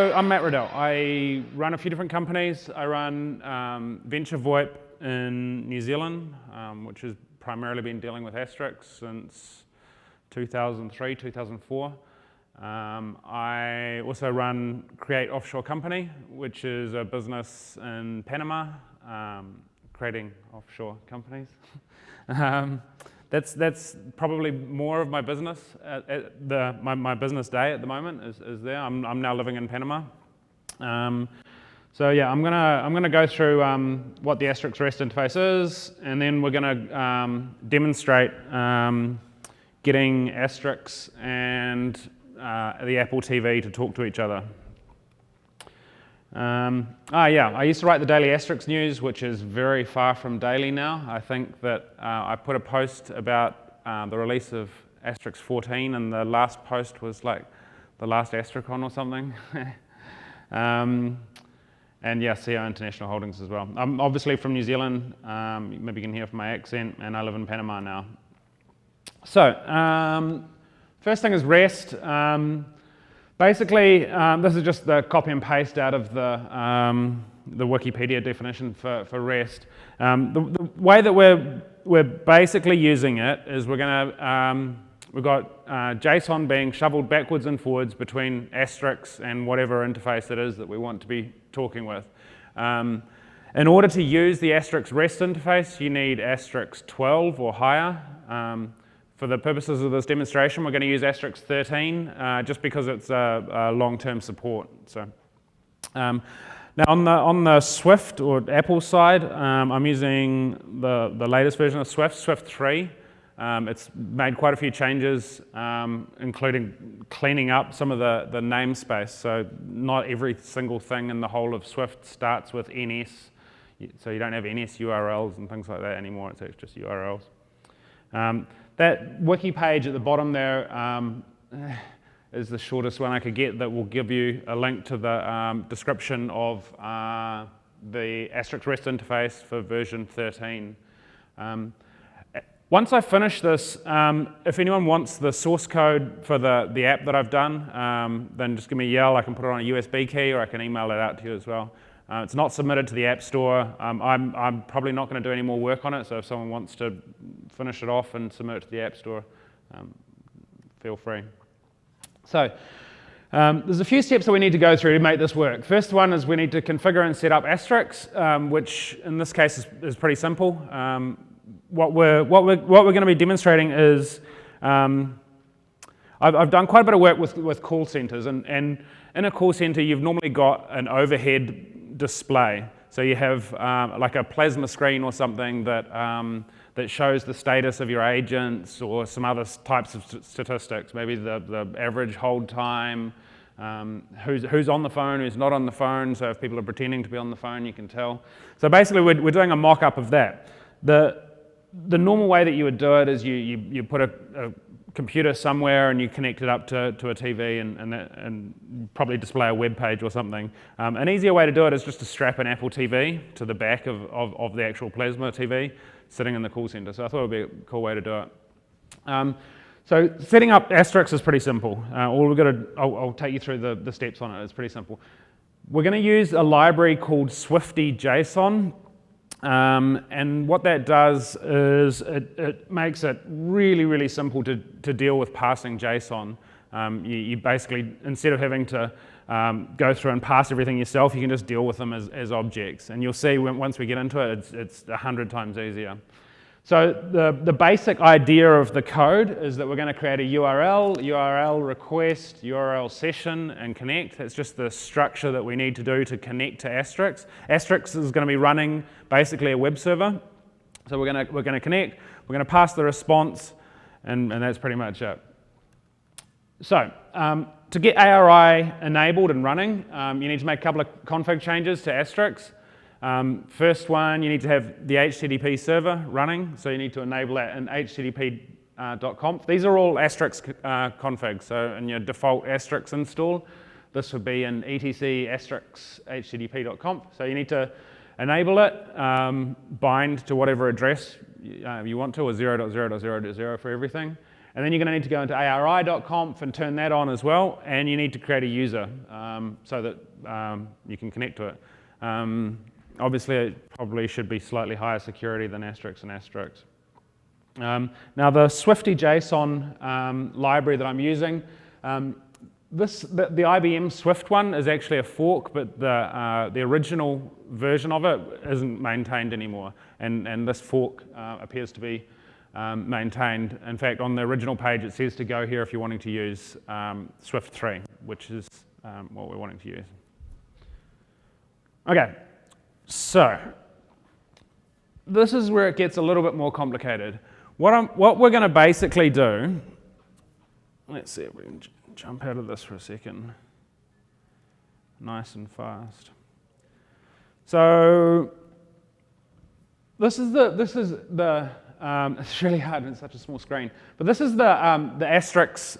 So I'm Matt Riddell. I run a few different companies. I run Venture VoIP in New Zealand, which has primarily been dealing with Asterisk since 2003, 2004. I also run Create Offshore Company, which is a business in Panama, creating offshore companies. That's probably more of my business. My business day at the moment is there. I'm now living in Panama. So yeah, I'm gonna go through what the Asterisk Rest Interface is, and then we're gonna demonstrate getting Asterisk and the Apple TV to talk to each other. Yeah, I used to write the daily Asterisk news, which is very far from daily now. I think that I put a post about the release of Asterisk 14, and the last post was like the last Astericon or something. And yeah, CEO International Holdings as well. I'm obviously from New Zealand, maybe you can hear from my accent, and I live in Panama now. So, first thing is REST. Basically, this is just the copy and paste out of the Wikipedia definition for REST. The way that we're basically using it is we've got JSON being shoveled backwards and forwards between Asterisk and whatever interface it is that we want to be talking with. In order to use the Asterisk REST interface, you need Asterisk 12 or higher. For the purposes of this demonstration, we're going to use Asterisk 13 just because it's a long-term support. So, now on the Swift or Apple side, I'm using the latest version of Swift, Swift 3. It's made quite a few changes, including cleaning up some of the namespace. So not every single thing in the whole of Swift starts with NS. So you don't have NS URLs and things like that anymore. It's just URLs. That wiki page at the bottom there is the shortest one I could get that will give you a link to the description of the Asterisk REST interface for version 13. Once I finish this, if anyone wants the source code for the app that I've done, then just give me a yell. I can put it on a USB key, or I can email it out to you as well. It's not submitted to the App Store. I'm probably not going to do any more work on it, so if someone wants to finish it off and submit it to the App Store, feel free. So there's a few steps that we need to go through to make this work. First one is we need to configure and set up Asterisk, which in this case is pretty simple. What we're going to be demonstrating is I've done quite a bit of work with call centers, and in a call center you've normally got an overhead display. So you have like a plasma screen or something that shows the status of your agents or some other types of statistics, maybe the average hold time, who's on the phone, who's not on the phone. So if people are pretending to be on the phone, you can tell. So basically we're doing a mock-up of that. The normal way that you would do it is you put a computer somewhere and you connect it up to a TV and probably display a web page or something. An easier way to do it is just to strap an Apple TV to the back of the actual plasma TV sitting in the call center. So I thought it would be a cool way to do it. So setting up Asterisk is pretty simple. I'll take you through the steps on it. It's pretty simple. We're going to use a library called Swifty JSON. And what that does is it makes it really, really simple to deal with parsing JSON. You basically, instead of having to go through and parse everything yourself, you can just deal with them as objects. And you'll see once we get into it, it's 100 times easier. So the basic idea of the code is that we're going to create a URL request, URL session, and connect. That's just the structure that we need to do to connect to Asterisk. Asterisk is going to be running basically a web server. So we're going to connect, we're going to pass the response, and that's pretty much it. So to get ARI enabled and running, you need to make a couple of config changes to Asterisk. First one, you need to have the HTTP server running, so you need to enable that in http.conf. These are all Asterisk configs, so in your default Asterisk install, this would be in etc asterisk http.conf. So you need to enable it, bind to whatever address you want to, or 0.0.0.0 for everything, And then you're going to need to go into ari.conf and turn that on as well, and you need to create a user so that you can connect to it. Obviously, it probably should be slightly higher security than Asterisk and Asterisk. Now, the Swifty JSON library that I'm using, the IBM Swift one is actually a fork, but the original version of it isn't maintained anymore, and this fork appears to be maintained. In fact, on the original page, it says to go here if you're wanting to use Swift 3, which is what we're wanting to use. Okay, so this is where it gets a little bit more complicated. What we're going to basically do, let's see if we can jump out of this for a second, nice and fast. So this is the it's really hard in such a small screen, but this is the Asterisk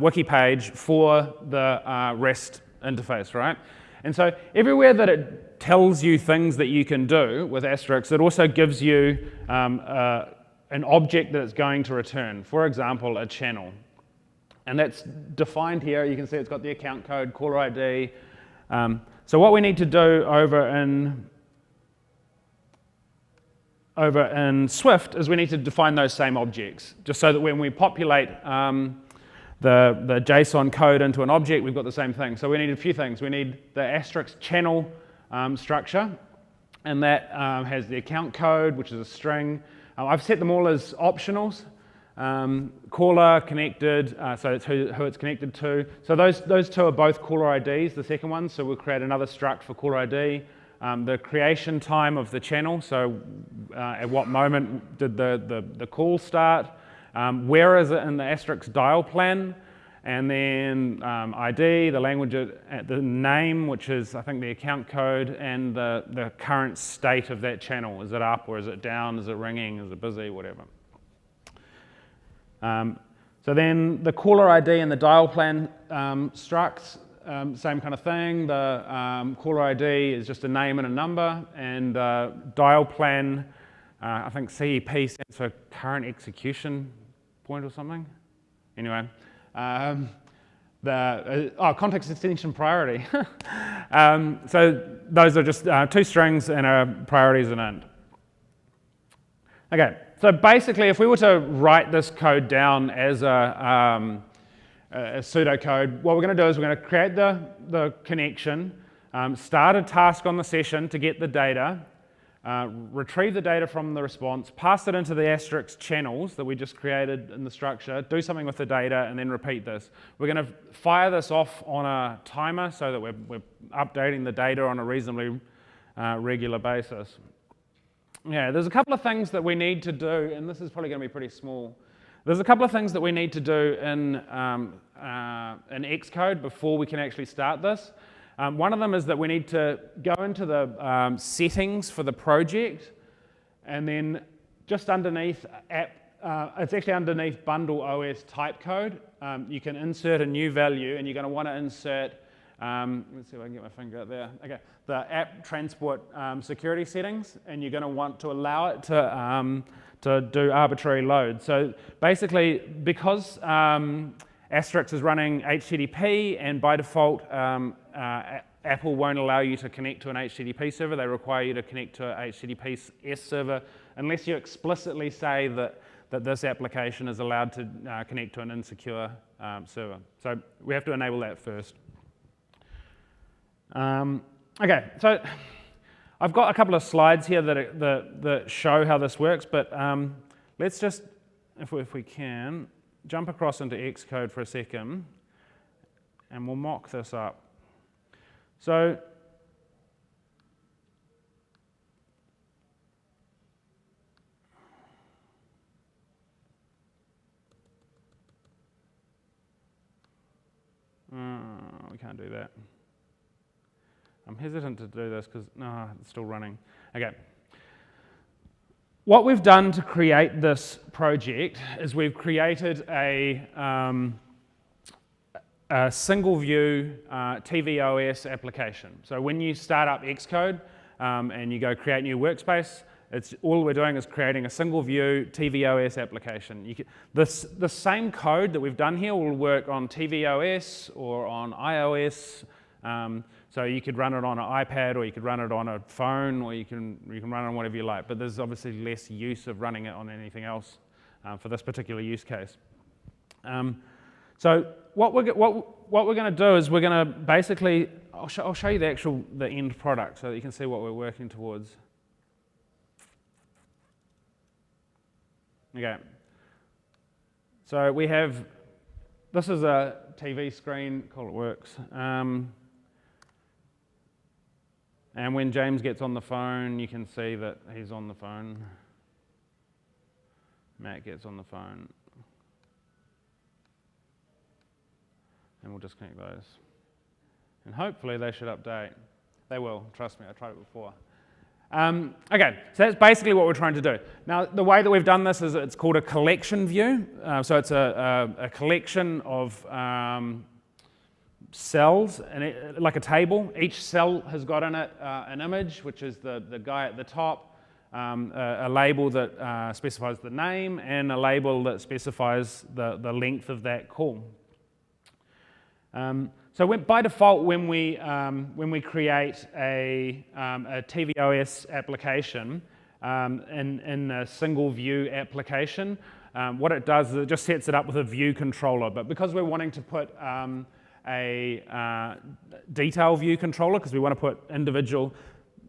wiki page for the REST interface, right? And so everywhere that it tells you things that you can do with Asterisk, it also gives you an object that it's going to return. For example, a channel. And that's defined here. You can see it's got the account code, caller ID. So what we need to do over in Swift is we need to define those same objects, just so that when we populate the JSON code into an object, we've got the same thing. So we need a few things. We need the Asterisk channel structure, and that has the account code, which is a string. I've set them all as optionals. Caller, connected, so it's who it's connected to. So those two are both caller IDs, the second one, so we'll create another struct for caller ID. The creation time of the channel, so at what moment did the call start, where is it in the Asterisk dial plan, and then ID, the language, the name, which is I think the account code, and the current state of that channel. Is it up or is it down? Is it ringing? Is it busy? Whatever. So then the caller ID and the dial plan structs, same kind of thing. The caller ID is just a name and a number, and dial plan, I think CEP stands for current execution point or something. Anyway, context extension priority. So those are just two strings and a priority is an int. Okay. So basically, if we were to write this code down as a pseudocode, what we're going to do is we're going to create the connection, start a task on the session to get the data, retrieve the data from the response, pass it into the Asterisk channels that we just created in the structure, do something with the data, and then repeat this. We're going to fire this off on a timer so that we're updating the data on a reasonably regular basis. Yeah, there's a couple of things that we need to do, and this is probably going to be pretty small. There's a couple of things that we need to do in Xcode before we can actually start this. One of them is that we need to go into the settings for the project, and then just underneath it's actually underneath bundle OS type code. You can insert a new value, and you're going to want to insert, let's see if I can get my finger out there. Okay, the app transport security settings, and you're going to want to allow it to do arbitrary load. So basically, because Asterisk is running HTTP, and by default, Apple won't allow you to connect to an HTTP server. They require you to connect to a HTTPS server unless you explicitly say that this application is allowed to connect to an insecure server. So we have to enable that first. Okay, so I've got a couple of slides here that show how this works, but let's just, if we can, jump across into Xcode for a second, and we'll mock this up. So we can't do that. I'm hesitant to do this because, no, it's still running. Okay. What we've done to create this project is we've created a single view tvOS application. So when you start up Xcode and you go create new workspace, It's all we're doing is creating a single view tvOS application. The same code that we've done here will work on tvOS or on iOS. So you could run it on an iPad, or you could run it on a phone, or you can run it on whatever you like. But there's obviously less use of running it on anything else for this particular use case. So what we're going to do is we're going to basically, I'll show you the end product so that you can see what we're working towards. Okay. So we have, this is a TV screen, call it works. And when James gets on the phone, you can see that he's on the phone. Matt gets on the phone. And we'll disconnect those. And hopefully they should update. They will, trust me, I tried it before. Okay, so that's basically what we're trying to do. Now, the way that we've done this is it's called a collection view. So it's a collection of cells, and like a table. Each cell has got in it an image, which is the guy at the top, a label that specifies the name, and a label that specifies the length of that call. So by default, when we create a tvOS application in a single view application, what it does is it just sets it up with a view controller. But because we're wanting to put a detail view controller, because we want to put individual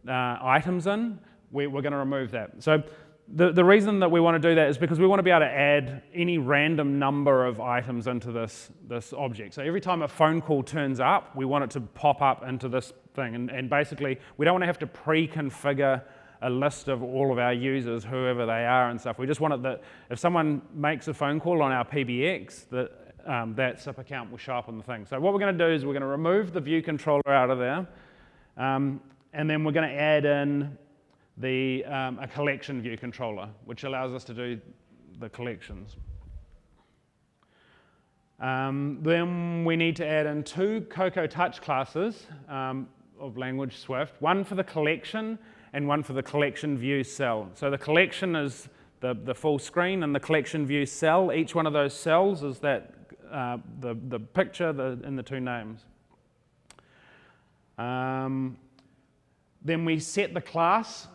items in, we're going to remove that. So the reason that we want to do that is because we want to be able to add any random number of items into this object. So every time a phone call turns up, we want it to pop up into this thing. And basically, we don't want to have to pre-configure a list of all of our users, whoever they are and stuff. We just want it that if someone makes a phone call on our PBX, that SIP account will show up on the thing. So what we're going to do is we're going to remove the view controller out of there, and then we're going to add in a collection view controller, which allows us to do the collections. Then we need to add in two Cocoa Touch classes of language Swift, one for the collection and one for the collection view cell. So the collection is the full screen, and the collection view cell, each one of those cells is that the picture and the two names. Then we set the class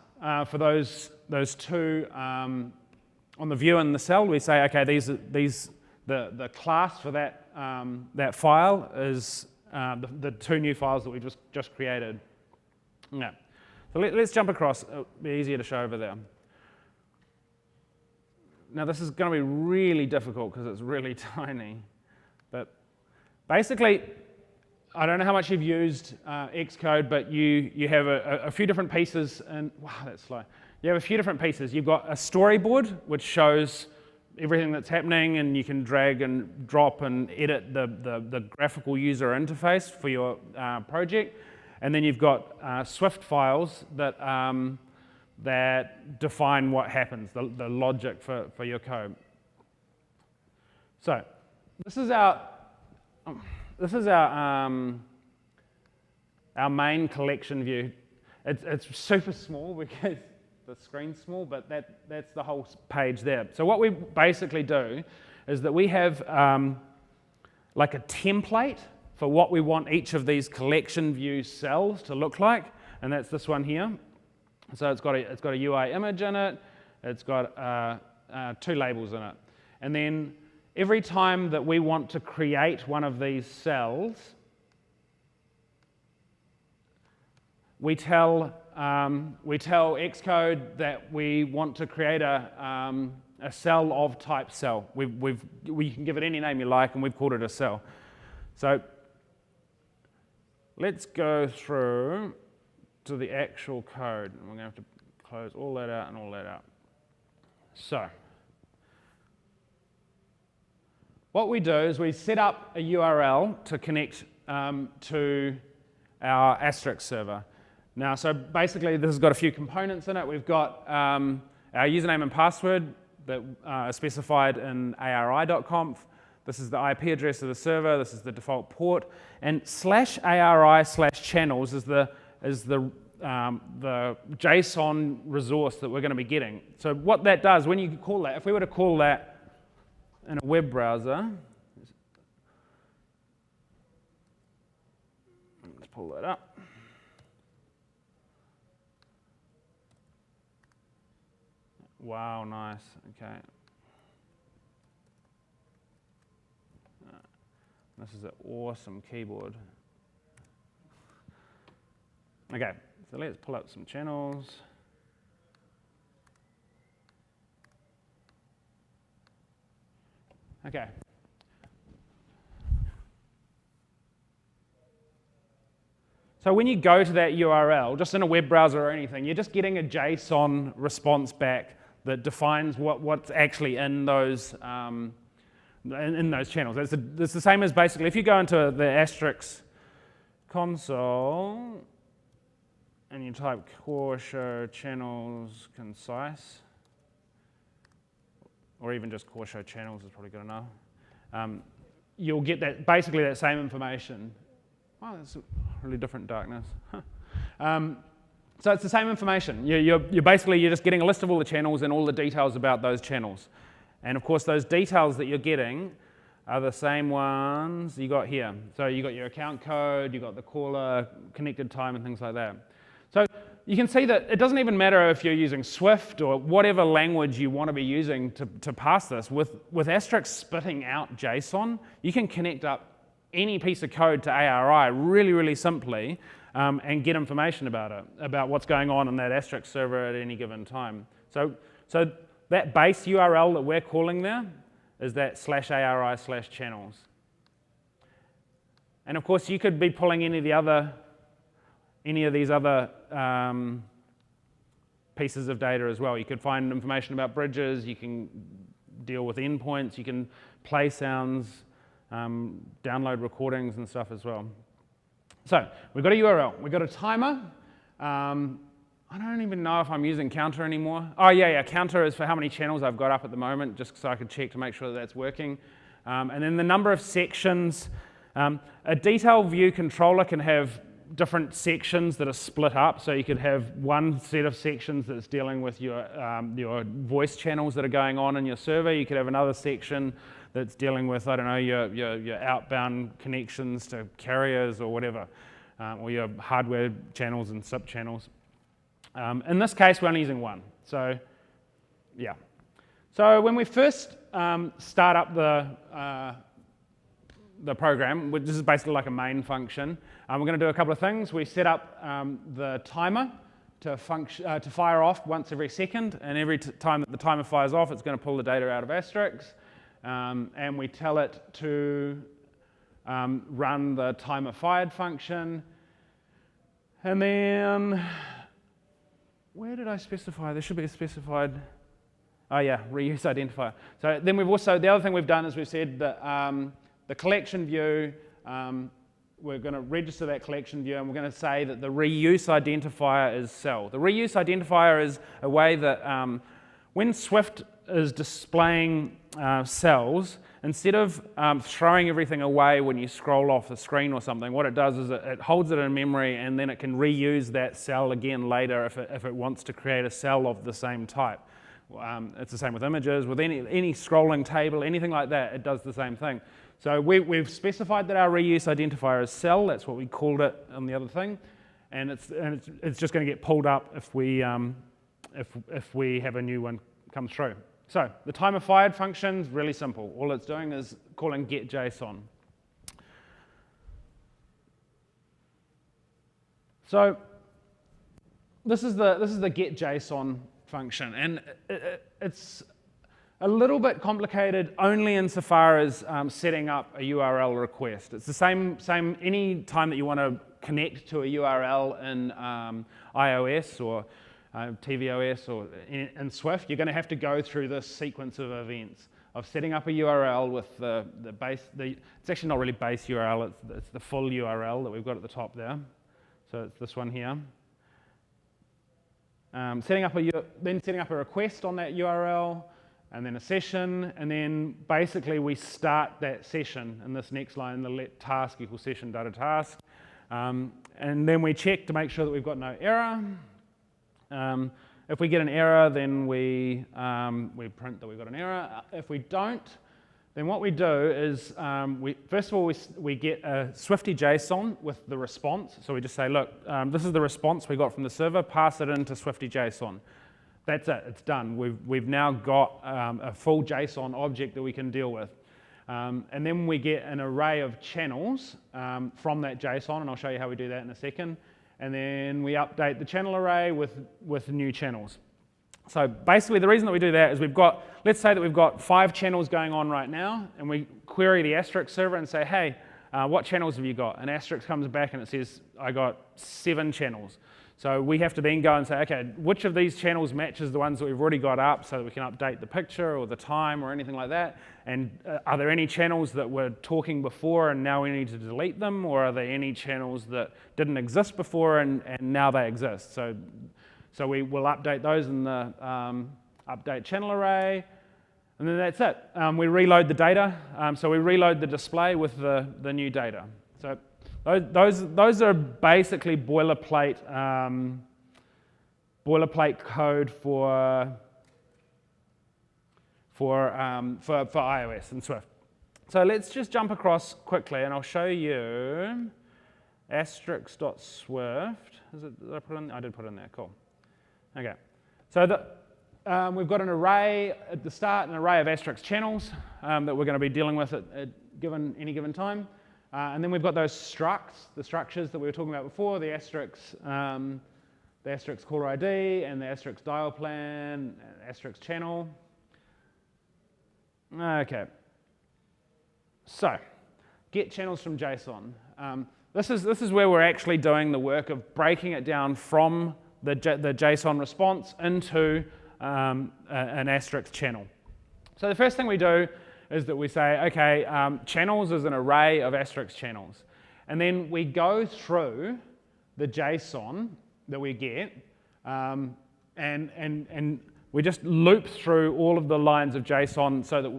for those two on the view and the cell. We say, okay, the class for that file is the two new files that we just created. Yeah. So let's jump across. It'll be easier to show over there. Now this is going to be really difficult because it's really tiny. But basically, I don't know how much you've used Xcode, but you have a few different pieces, and wow, that's slow. You have a few different pieces. You've got a storyboard, which shows everything that's happening, and you can drag and drop and edit the graphical user interface for your project. And then you've got Swift files that define what happens, the logic for your code. So this is our main collection view. It's super small because the screen's small, but that's the whole page there. So what we basically do is that we have like a template for what we want each of these collection view cells to look like, and that's this one here. So it's got a UI image in it. It's got two labels in it, and then every time that we want to create one of these cells, we tell Xcode that we want to create a cell of type cell. We can give it any name you like, and we've called it a cell. So let's go through to the actual code. And we're going to have to close all that out and all that out. So what we do is we set up a URL to connect to our Asterisk server. Now, so basically this has got a few components in it. We've got our username and password that are specified in ari.conf. This is the IP address of the server. This is the default port. And /ari/channels is the the JSON resource that we're going to be getting. So what that does, when you call that, if we were to call that in a web browser, let's pull that up. Wow, nice. Okay. This is an awesome keyboard. Okay, so let's pull up some channels. Okay. So when you go to that URL, just in a web browser or anything, you're just getting a JSON response back that defines what's actually in those channels. It's the same as basically if you go into the Asterisk console and you type core show channels concise, or even just core show channels is probably good enough, you'll get that basically that same information. Wow, that's a really different darkness. So it's the same information. You're just getting a list of all the channels and all the details about those channels. And of course, those details that you're getting are the same ones you got here. So you got your account code, you got the caller, connected time, and things like that. So you can see that it doesn't even matter if you're using Swift or whatever language you want to be using to pass this. With Asterisk spitting out JSON, you can connect up any piece of code to ARI really, really simply and get information about it, about what's going on in that Asterisk server at any given time. So that base URL that we're calling there is that /ARI/channels. And of course, you could be pulling any of these other pieces of data as well. You could find information about bridges, you can deal with endpoints, you can play sounds, download recordings and stuff as well. So we've got a URL, we've got a timer. I don't even know if I'm using counter anymore. Oh yeah, counter is for how many channels I've got up at the moment, just so I could check to make sure that that's working. And then the number of sections. A detail view controller can have different sections that are split up, so you could have one set of sections that's dealing with your voice channels that are going on in your server. You could have another section that's dealing with, I don't know, your outbound connections to carriers or whatever, or your hardware channels and SIP channels. In this case, we're only using one. So, yeah. So when we first start up the program, which is basically like a main function, we're going to do a couple of things. We set up the timer to fire off once every second, and every time that the timer fires off, it's going to pull the data out of Asterisk, and we tell it to run the timer fired function, and then where did I specify? There should be a specified. Oh yeah, reuse identifier. So then the other thing we've done is we've said that the collection view, we're going to register that collection view, and we're going to say that the reuse identifier is cell. The reuse identifier is a way that when Swift is displaying cells, instead of throwing everything away when you scroll off the screen or something, what it does is it holds it in memory, and then it can reuse that cell again later if it wants to create a cell of the same type. It's the same with images, with any scrolling table, anything like that, it does the same thing. So we've specified that our reuse identifier is cell. That's what we called it on the other thing, and it's just going to get pulled up if we have a new one come through. So the timer fired function is really simple. All it's doing is calling getJSON. So this is the getJSON function, and it's a little bit complicated only insofar as setting up a URL request. It's the same any time that you want to connect to a URL in iOS or tvOS or in Swift, you're going to have to go through this sequence of events of setting up a URL with the base. It's actually not really base URL, it's the full URL that we've got at the top there. So it's this one here. Setting up a request on that URL, and then a session, and then basically we start that session in this next line, the let task equals session data task. And then we check to make sure that we've got no error. If we get an error, then we print that we've got an error. If we don't, then what we do is, first of all, we get a Swifty JSON with the response. So we just say, look, this is the response we got from the server, pass it into Swifty JSON. That's it, it's done. We've now got a full JSON object that we can deal with. And then we get an array of channels from that JSON, and I'll show you how we do that in a second. And then we update the channel array with new channels. So basically the reason that we do that is let's say that we've got 5 channels going on right now, and we query the Asterisk server and say, hey, what channels have you got? And Asterisk comes back and it says, I got 7 channels. So we have to then go and say, okay, which of these channels matches the ones that we've already got up so that we can update the picture or the time or anything like that? And are there any channels that were talking before and now we need to delete them? Or are there any channels that didn't exist before and now they exist? So we will update those in the update channel array. And then that's it. We reload the data. So we reload the display with the new data. So those are basically boilerplate code for iOS and Swift. So let's just jump across quickly, and I'll show you asterisk.swift. Did I put it in? I did put it in there. Cool. Okay. So we've got an array at the start, an array of asterisk channels that we're going to be dealing with at any given time. And then we've got those structs, the structures that we were talking about before, the asterisk caller ID and the asterisk dial plan, asterisk channel. Okay. So, get channels from JSON. This is where we're actually doing the work of breaking it down from the JSON response into an asterisk channel. So the first thing we do is that we say, okay, channels is an array of asterisk channels. And then we go through the JSON that we get, and we just loop through all of the lines of JSON so that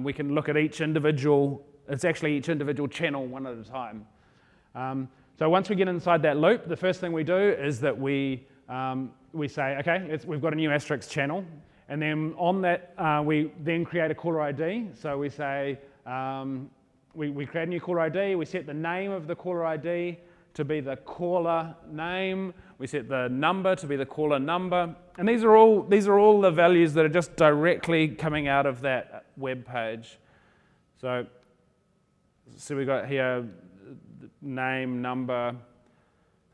we can look at each individual channel one at a time. So once we get inside that loop, the first thing we do is that we say, okay, we've got a new asterisk channel. And then on that, we then create a caller ID. So we say, we create a new caller ID. We set the name of the caller ID to be the caller name. We set the number to be the caller number. And these are all the values that are just directly coming out of that web page. So we've got here name, number,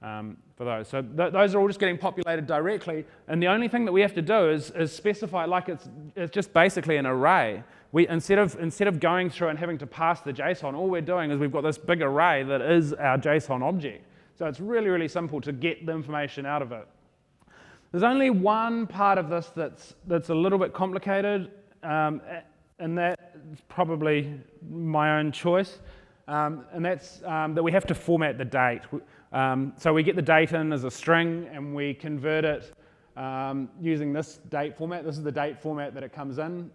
for those. So those are all just getting populated directly, and the only thing that we have to do is specify, like it's just basically an array. Instead of going through and having to pass the JSON, all we're doing is we've got this big array that is our JSON object. So it's really, really simple to get the information out of it. There's only one part of this that's a little bit complicated, and that's probably my own choice. And that's that we have to format the date. So we get the date in as a string and we convert it using this date format. This is the date format that it comes in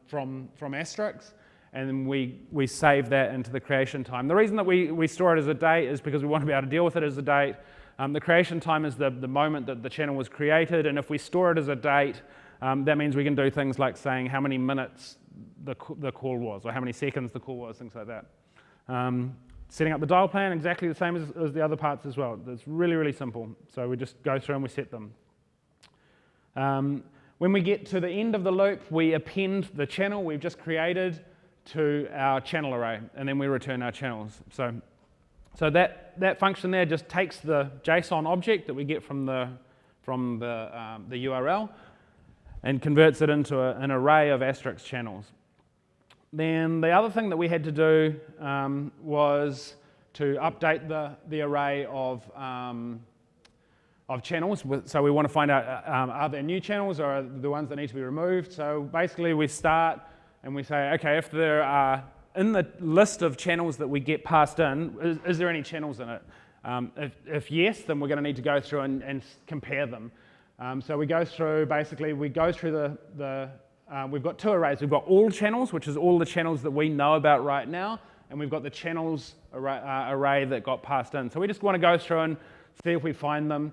from Asterisk, and then we save that into the creation time. The reason that we store it as a date is because we want to be able to deal with it as a date. The creation time is the moment that the channel was created, and if we store it as a date, that means we can do things like saying how many minutes the call was, or how many seconds the call was, things like that. Setting up the dial plan, exactly the same as the other parts as well. It's really, really simple. So we just go through and we set them. When we get to the end of the loop, we append the channel we've just created to our channel array, and then we return our channels. So that function there just takes the JSON object that we get from the URL and converts it into an array of asterisk channels. Then the other thing that we had to do was to update the array of channels. So we want to find out are there new channels or are the ones that need to be removed. So basically we start and we say, okay, if there are in the list of channels that we get passed in, is there any channels in it? If yes, then we're going to need to go through and compare them. So we go through, basically we go through we've got two arrays. We've got all channels, which is all the channels that we know about right now, and we've got the channels array that got passed in. So we just want to go through and see if we find them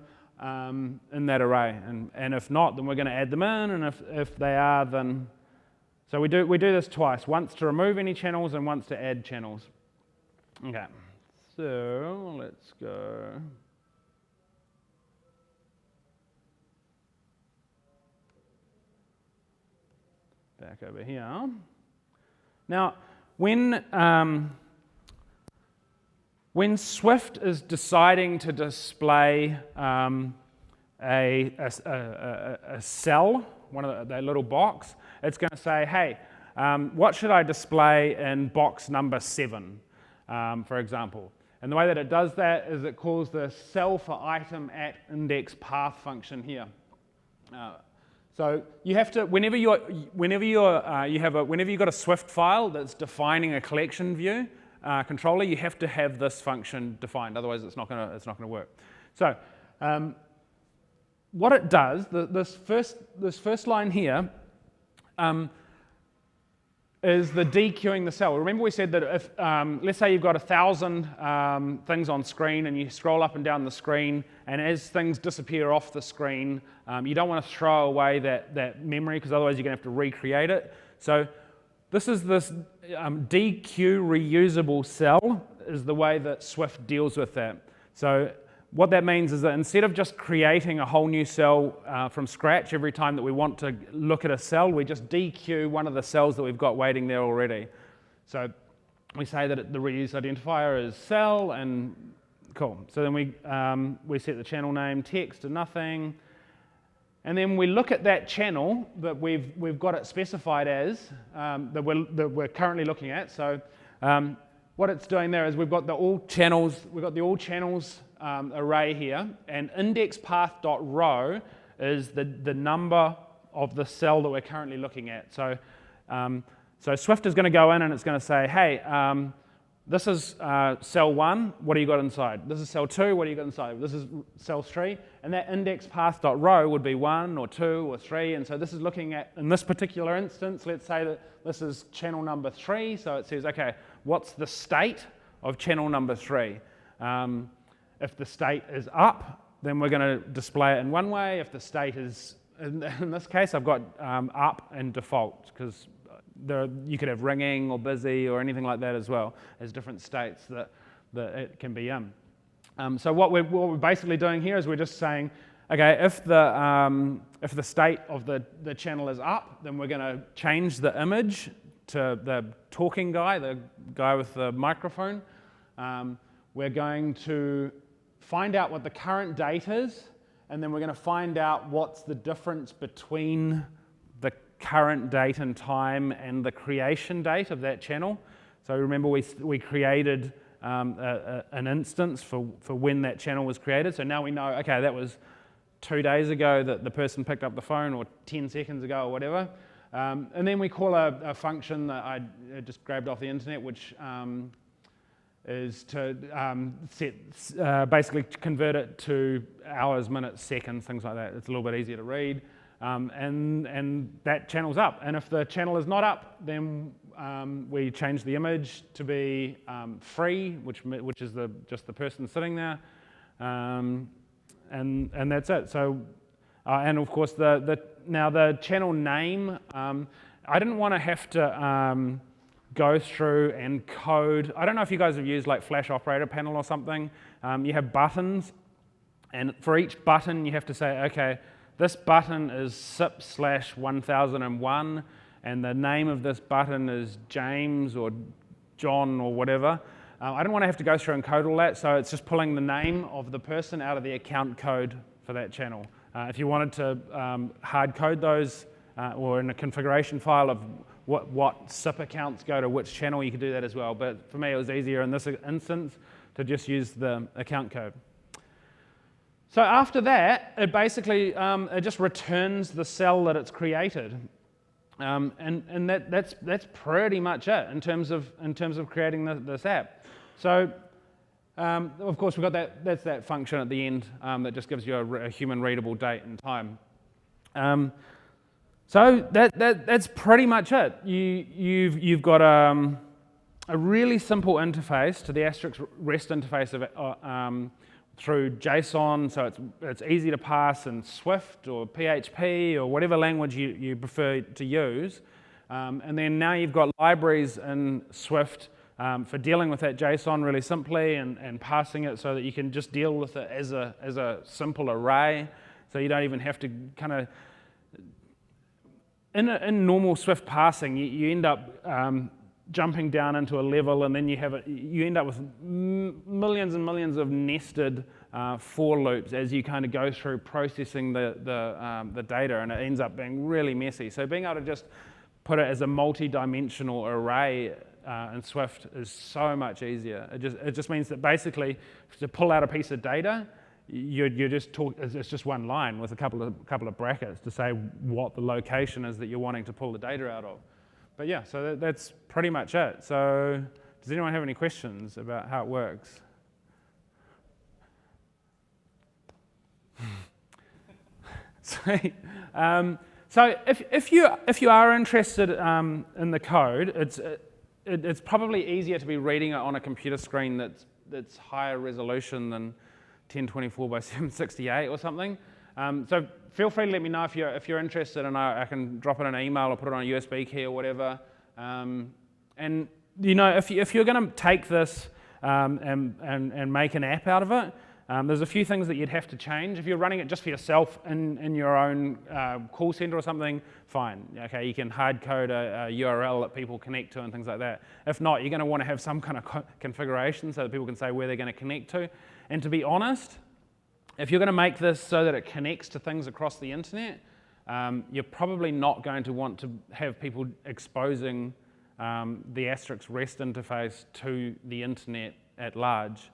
in that array, and if not, then we're going to add them in, and if they are, then so we do this twice, once to remove any channels and once to add channels. Okay, so let's go. Back over here. Now, when Swift is deciding to display a cell, one of that little box, it's going to say, hey, what should I display in box number 7, for example. And the way that it does that is it calls the cell for item at index path function here. So you have to, whenever you've got a Swift file that's defining a collection view controller, you have to have this function defined. Otherwise, it's not going to work. So what it does, this first line here, is the dequeuing the cell. Remember we said that if, let's say you've got 1,000 things on screen and you scroll up and down the screen, and as things disappear off the screen, you don't want to throw away that memory because otherwise you're going to have to recreate it. So this dequeue reusable cell is the way that Swift deals with that. So what that means is that instead of just creating a whole new cell from scratch every time that we want to look at a cell, we just dequeue one of the cells that we've got waiting there already. So we say that the reuse identifier is cell, and cool. So then we set the channel name text to nothing, and then we look at that channel that we've got it specified as that we're currently looking at. So what it's doing there is we've got the all channels array here, and indexPath.row is the number of the cell that we're currently looking at. So Swift is going to go in and it's going to say, hey, this is cell 1, what do you got inside? This is cell 2, what do you got inside? This is cell 3, and that indexPath.row would be 1 or 2 or 3, and so this is looking at, in this particular instance, let's say that this is channel number 3, so it says, okay, what's the state of channel number 3? If the state is up, then we're going to display it in one way. If the state is, in this case, I've got up and default, because you could have ringing or busy or anything like that as well as different states that it can be in. So what we're basically doing here is we're just saying, okay, if the state of the channel is up, then we're going to change the image to the talking guy, the guy with the microphone. We're going to find out what the current date is, and then we're going to find out what's the difference between the current date and time and the creation date of that channel. So remember we created an instance for when that channel was created. So now we know, okay, that was 2 days ago that the person picked up the phone, or 10 seconds ago, or whatever. And then we call a function that I just grabbed off the internet, which is to basically convert it to hours, minutes, seconds, things like that. It's a little bit easier to read. And that channel's up. And if the channel is not up, then we change the image to be free, which is just the person sitting there. And that's it. So, and of course, now the channel name, I didn't want to have to go through and code. I don't know if you guys have used like Flash Operator Panel or something. You have buttons, and for each button you have to say, okay, this button is SIP/1001, and the name of this button is James or John or whatever. I didn't want to have to go through and code all that, so it's just pulling the name of the person out of the account code for that channel. If you wanted to hard code those, or in a configuration file of what SIP accounts go to which channel, you could do that as well. But for me, it was easier in this instance to just use the account code. So after that, it basically it just returns the cell that it's created, and that's pretty much it in terms of creating this app. So of course we've got that's that function at the end that just gives you a human readable date and time. So that's pretty much it. You've got a really simple interface to the Asterisk Rest interface through JSON, so it's easy to pass in Swift or PHP or whatever language you prefer to use. And then now you've got libraries in Swift for dealing with that JSON really simply and passing it so that you can just deal with it as a simple array. So you don't even have to kind of... In normal Swift parsing, you end up jumping down into a level, and then you end up with millions and millions of nested for loops as you kind of go through processing the data, and it ends up being really messy. So being able to just put it as a multi-dimensional array in Swift is so much easier. It just means that basically to pull out a piece of data, it's just one line with a couple of brackets to say what the location is that you're wanting to pull the data out of. But yeah, so that's pretty much it. So does anyone have any questions about how it works? Sweet. So if you are interested in the code, it's probably easier to be reading it on a computer screen that's higher resolution than 1024 by 768 or something. So feel free to let me know if you're interested, and I can drop it in an email or put it on a USB key or whatever. And you know, if you're going to take this and make an app out of it, there's a few things that you'd have to change. If you're running it just for yourself in your own call center or something, fine. Okay, you can hard code a URL that people connect to and things like that. If not, you're going to want to have some kind of configuration so that people can say where they're going to connect to. And to be honest, if you're going to make this so that it connects to things across the internet, you're probably not going to want to have people exposing the Asterisk Rest interface to the internet at large.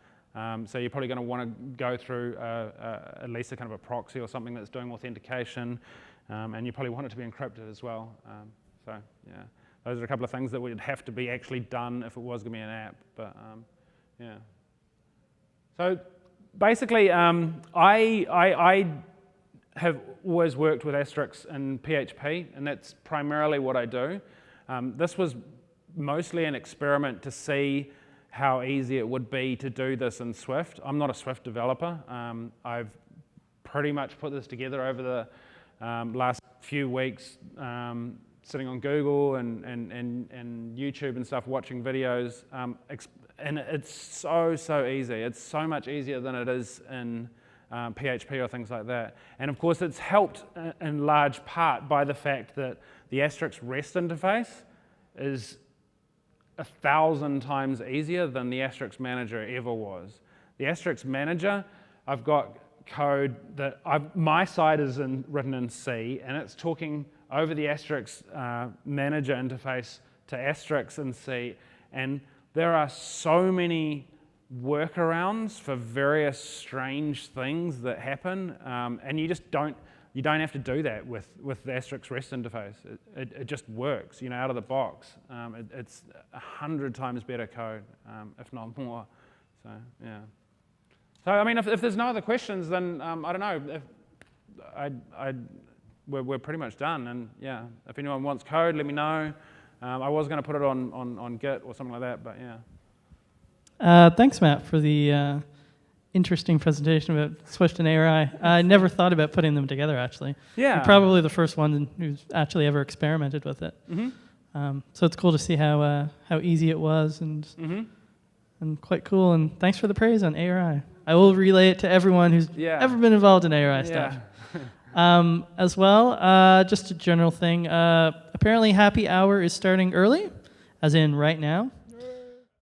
So you're probably going to want to go through at least a kind of a proxy or something that's doing authentication, and you probably want it to be encrypted as well. So yeah, those are a couple of things that would have to be actually done if it was going to be an app. But yeah. So basically, I have always worked with asterisks in PHP, and that's primarily what I do. This was mostly an experiment to see how easy it would be to do this in Swift. I'm not a Swift developer. I've pretty much put this together over the last few weeks, sitting on Google and YouTube and stuff, watching videos, and it's so easy. It's so much easier than it is in PHP or things like that. And of course, it's helped in large part by the fact that the Asterisk Rest interface is 1,000 times easier than the Asterisk Manager ever was. The Asterisk Manager, I've got code that my side is written in C, and it's talking over the Asterisk Manager interface to asterisks in C, and there are so many workarounds for various strange things that happen, and you don't have to do that with the Asterisk Rest interface. It just works, you know, out of the box. It's 100 times better code, if not more. So yeah. So I mean, if there's no other questions, then I don't know. We're pretty much done. And yeah, if anyone wants code, let me know. I was going to put it on Git or something like that, but yeah. Thanks, Matt, for the interesting presentation about Swift and ARI. I never thought about putting them together, actually. Yeah. You're probably the first one who's actually ever experimented with it. Mm-hmm. So it's cool to see how easy it was and quite cool. And thanks for the praise on ARI. I will relay it to everyone who's ever been involved in ARI stuff. As well, just a general thing. Apparently, happy hour is starting early, as in right now.